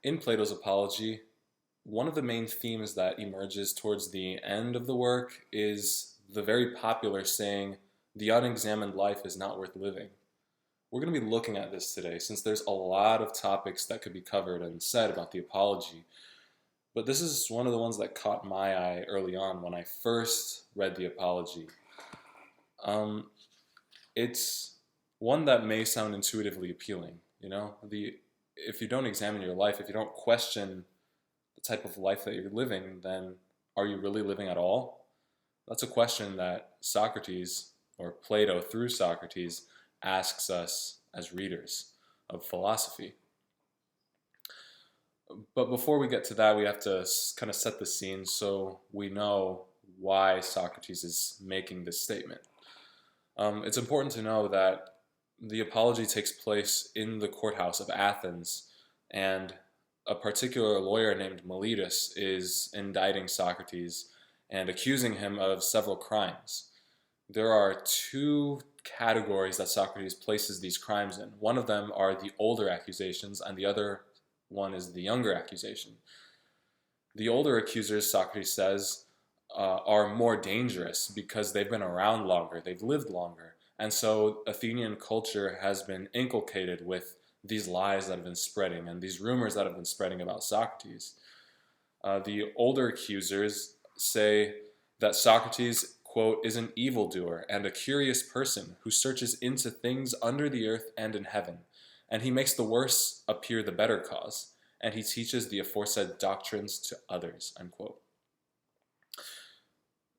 In Plato's Apology, one of the main themes that emerges towards the end of the work is the very popular saying, the unexamined life is not worth living. We're going to be looking at this today since there's a lot of topics that could be covered and said about the apology. But this is one of the ones that caught my eye early on when I first read the apology. Um, it's one that may sound intuitively appealing. If you don't examine your life, if you don't question the type of life that you're living, then are you really living at all? That's a question that Socrates, or Plato through Socrates, asks us as readers of philosophy. But before we get to that, we have to kind of set the scene so we know why Socrates is making this statement. It's important to know that the apology takes place in the courthouse of Athens, and a particular lawyer named Miletus is indicting Socrates and accusing him of several crimes. There are two categories that Socrates places these crimes in. One of them are the older accusations, and the other one is the younger accusation. The older accusers, Socrates says, are more dangerous because they've been around longer, they've lived longer. And so Athenian culture has been inculcated with these lies that have been spreading and these rumors that have been spreading about Socrates. The older accusers say that Socrates, quote, is an evildoer and a curious person who searches into things under the earth and in heaven, and he makes the worse appear the better cause, and he teaches the aforesaid doctrines to others, unquote.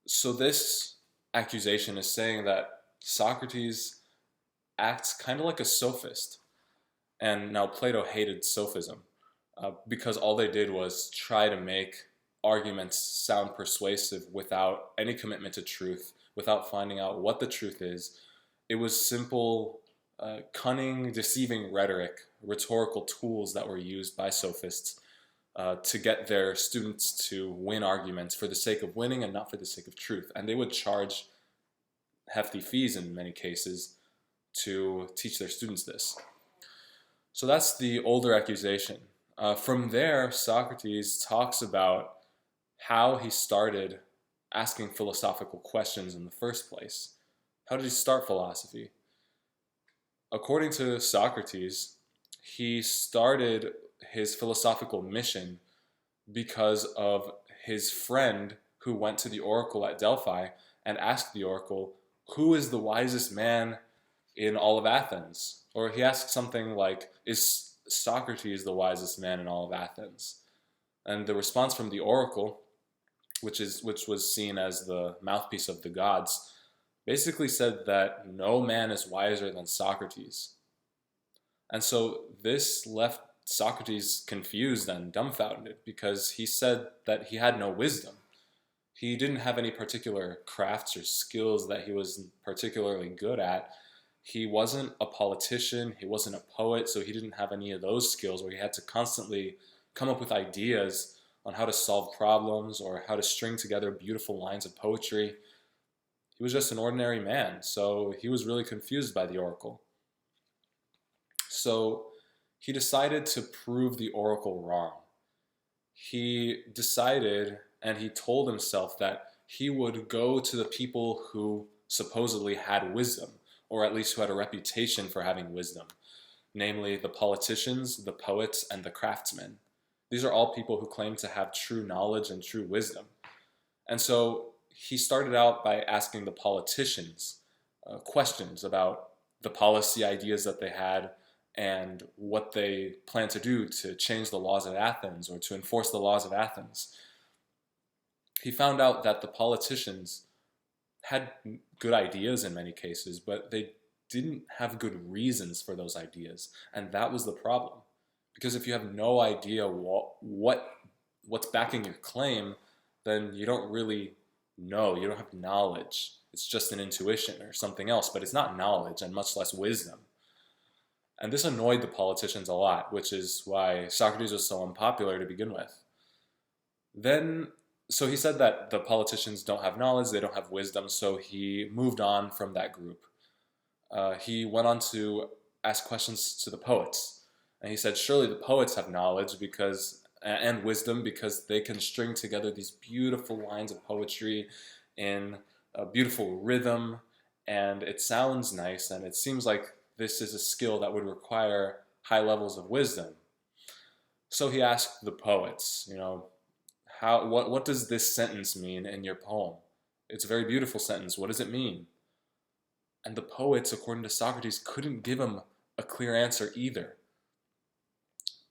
So this accusation is saying that Socrates acts kind of like a sophist. And now Plato hated sophism because all they did was try to make arguments sound persuasive without any commitment to truth, without finding out what the truth is. It was simple, cunning, deceiving rhetoric, rhetorical tools that were used by sophists to get their students to win arguments for the sake of winning and not for the sake of truth. And they would charge hefty fees in many cases to teach their students this. So that's the older accusation. From there, Socrates talks about how he started asking philosophical questions in the first place. How did he start philosophy? According to Socrates, he started his philosophical mission because of his friend who went to the oracle at Delphi and asked the oracle, who is the wisest man in all of Athens? Or he asked something like, is Socrates the wisest man in all of Athens? And the response from the oracle, which was seen as the mouthpiece of the gods, basically said that no man is wiser than Socrates. And so this left Socrates confused and dumbfounded because he said that he had no wisdom. He didn't have any particular crafts or skills that he was particularly good at. He wasn't a politician, he wasn't a poet, so he didn't have any of those skills where he had to constantly come up with ideas on how to solve problems or how to string together beautiful lines of poetry. He was just an ordinary man, so he was really confused by the oracle. So he decided to prove the oracle wrong. He decided and he told himself that he would go to the people who supposedly had wisdom, or at least who had a reputation for having wisdom, namely the politicians, the poets, and the craftsmen. These are all people who claim to have true knowledge and true wisdom. And so he started out by asking the politicians questions about the policy ideas that they had and what they planned to do to change the laws of Athens or to enforce the laws of Athens. He found out that the politicians had good ideas in many cases, but they didn't have good reasons for those ideas. And that was the problem. Because if you have no idea what's backing your claim, then you don't really know. You don't have knowledge. It's just an intuition or something else, but it's not knowledge and much less wisdom. And this annoyed the politicians a lot, which is why Socrates was so unpopular to begin with. So he said that the politicians don't have knowledge, they don't have wisdom, so he moved on from that group. He went on to ask questions to the poets. And he said, surely the poets have knowledge and wisdom because they can string together these beautiful lines of poetry in a beautiful rhythm, and it sounds nice, and it seems like this is a skill that would require high levels of wisdom. So he asked the poets, what does this sentence mean in your poem? It's a very beautiful sentence. What does it mean? And the poets, according to Socrates, couldn't give him a clear answer either.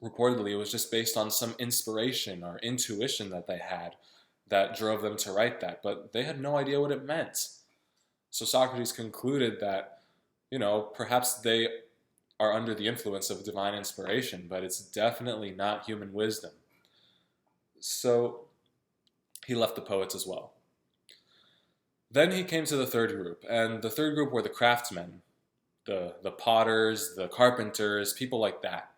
Reportedly, it was just based on some inspiration or intuition that they had that drove them to write that, but they had no idea what it meant. So Socrates concluded that, perhaps they are under the influence of divine inspiration, but it's definitely not human wisdom. So he left the poets as well. Then he came to the third group, and the third group were the craftsmen, the potters, the carpenters, people like that.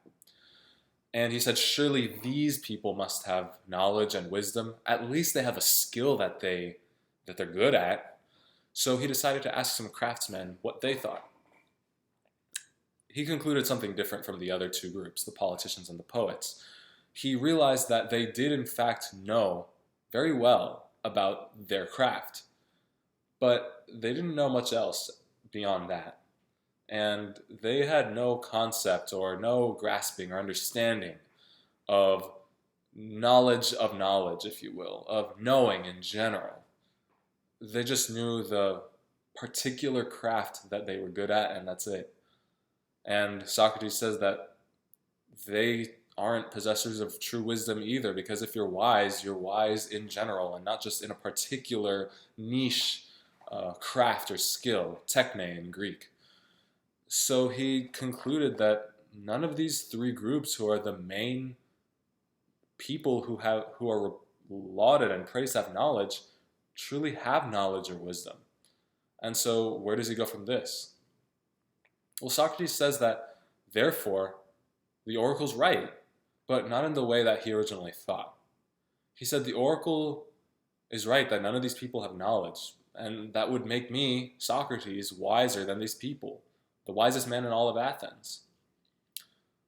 And he said, surely these people must have knowledge and wisdom. At least they have a skill that they're good at. So he decided to ask some craftsmen what they thought. He concluded something different from the other two groups, the politicians and the poets. He realized that they did in fact know very well about their craft, but they didn't know much else beyond that. And they had no concept or no grasping or understanding of knowledge, if you will, of knowing in general. They just knew the particular craft that they were good at, and that's it. And Socrates says that they aren't possessors of true wisdom either, because if you're wise in general and not just in a particular niche craft or skill, techne in Greek. So he concluded that none of these three groups, who are the main people who are lauded and praised have knowledge, truly have knowledge or wisdom. And so where does he go from this? Well, Socrates says that, therefore, the oracle's right, but not in the way that he originally thought. He said the oracle is right that none of these people have knowledge, and that would make me, Socrates, wiser than these people, the wisest man in all of Athens.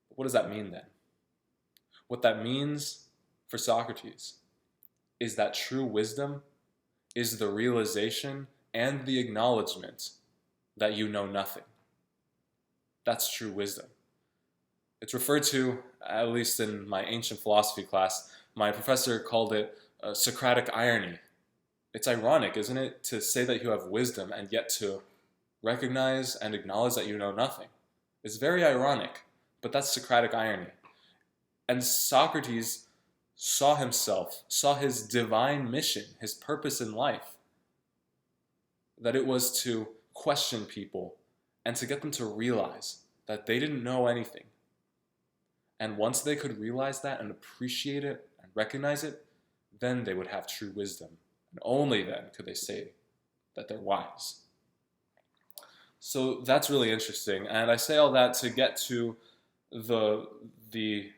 But what does that mean then? What that means for Socrates is that true wisdom is the realization and the acknowledgement that you know nothing. That's true wisdom. It's referred to, at least in my ancient philosophy class, my professor called it Socratic irony. It's ironic, isn't it, to say that you have wisdom and yet to recognize and acknowledge that you know nothing. It's very ironic, but that's Socratic irony. And Socrates saw his divine mission, his purpose in life, that it was to question people and to get them to realize that they didn't know anything. And once they could realize that and appreciate it and recognize it, then they would have true wisdom. And only then could they say that they're wise. So that's really interesting. And I say all that to get to the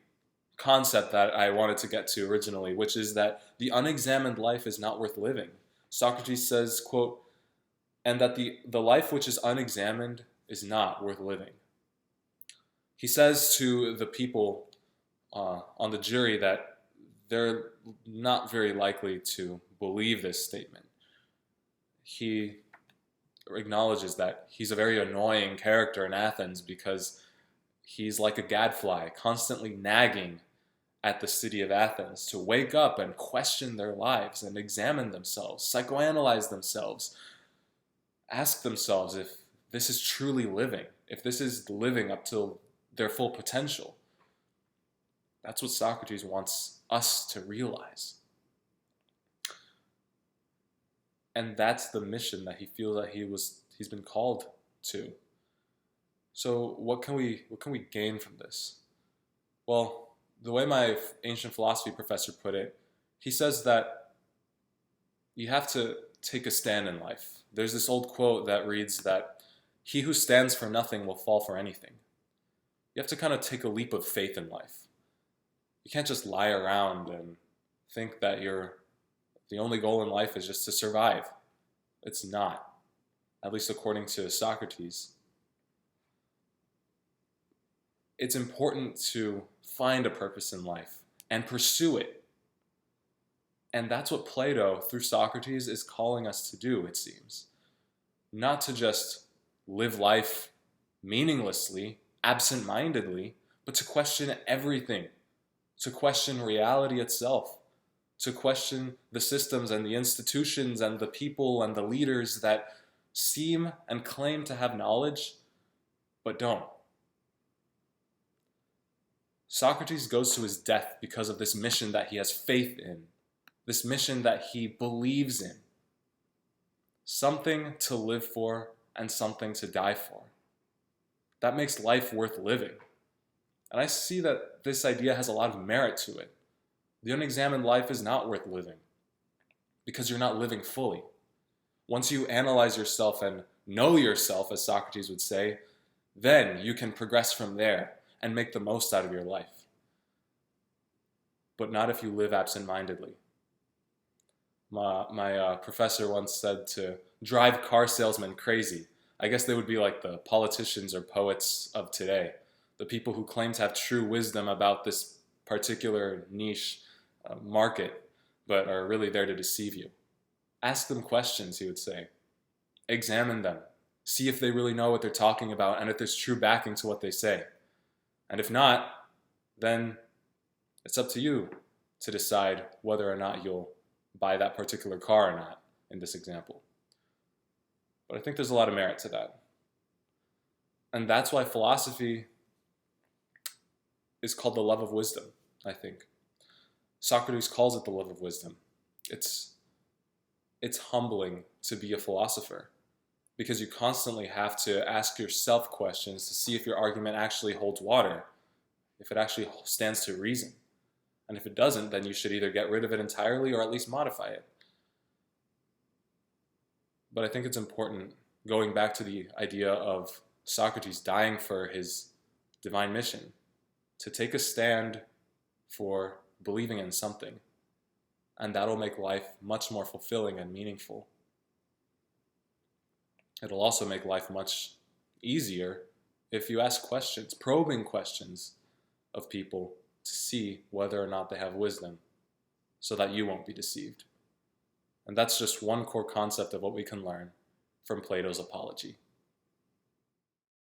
concept that I wanted to get to originally, which is that the unexamined life is not worth living. Socrates says, quote, and that the life which is unexamined is not worth living. He says to the people on the jury that they're not very likely to believe this statement. He acknowledges that he's a very annoying character in Athens because he's like a gadfly, constantly nagging at the city of Athens to wake up and question their lives and examine themselves, psychoanalyze themselves, ask themselves if this is truly living, if this is living up to their full potential. That's what Socrates wants us to realize. And that's the mission that he feels that he's been called to. So what can we gain from this? Well, the way my ancient philosophy professor put it, he says that you have to take a stand in life. There's this old quote that reads that he who stands for nothing will fall for anything. You have to kind of take a leap of faith in life. You can't just lie around and think that the only goal in life is just to survive. It's not, at least according to Socrates. it's important to find a purpose in life and pursue it. And that's what Plato, through Socrates, is calling us to do, it seems. Not to just live life meaninglessly, absent-mindedly, but to question everything, to question reality itself, to question the systems and the institutions and the people and the leaders that seem and claim to have knowledge, but don't. Socrates goes to his death because of this mission that he has faith in, this mission that he believes in. Something to live for and something to die for. That makes life worth living. And I see that this idea has a lot of merit to it. The unexamined life is not worth living because you're not living fully. Once you analyze yourself and know yourself, as Socrates would say, then you can progress from there and make the most out of your life. But not if you live absent-mindedly. My professor once said to drive car salesmen crazy. I guess they would be like the politicians or poets of today, the people who claim to have true wisdom about this particular niche market, but are really there to deceive you. Ask them questions, he would say. Examine them. See if they really know what they're talking about and if there's true backing to what they say. And if not, then it's up to you to decide whether or not you'll buy that particular car or not, in this example. But I think there's a lot of merit to that. And that's why philosophy is called the love of wisdom, I think. Socrates calls it the love of wisdom. It's humbling to be a philosopher because you constantly have to ask yourself questions to see if your argument actually holds water, if it actually stands to reason. And if it doesn't, then you should either get rid of it entirely or at least modify it. But I think it's important, going back to the idea of Socrates dying for his divine mission, to take a stand for believing in something. And that'll make life much more fulfilling and meaningful. It'll also make life much easier if you ask questions, probing questions of people to see whether or not they have wisdom so that you won't be deceived. And that's just one core concept of what we can learn from Plato's Apology.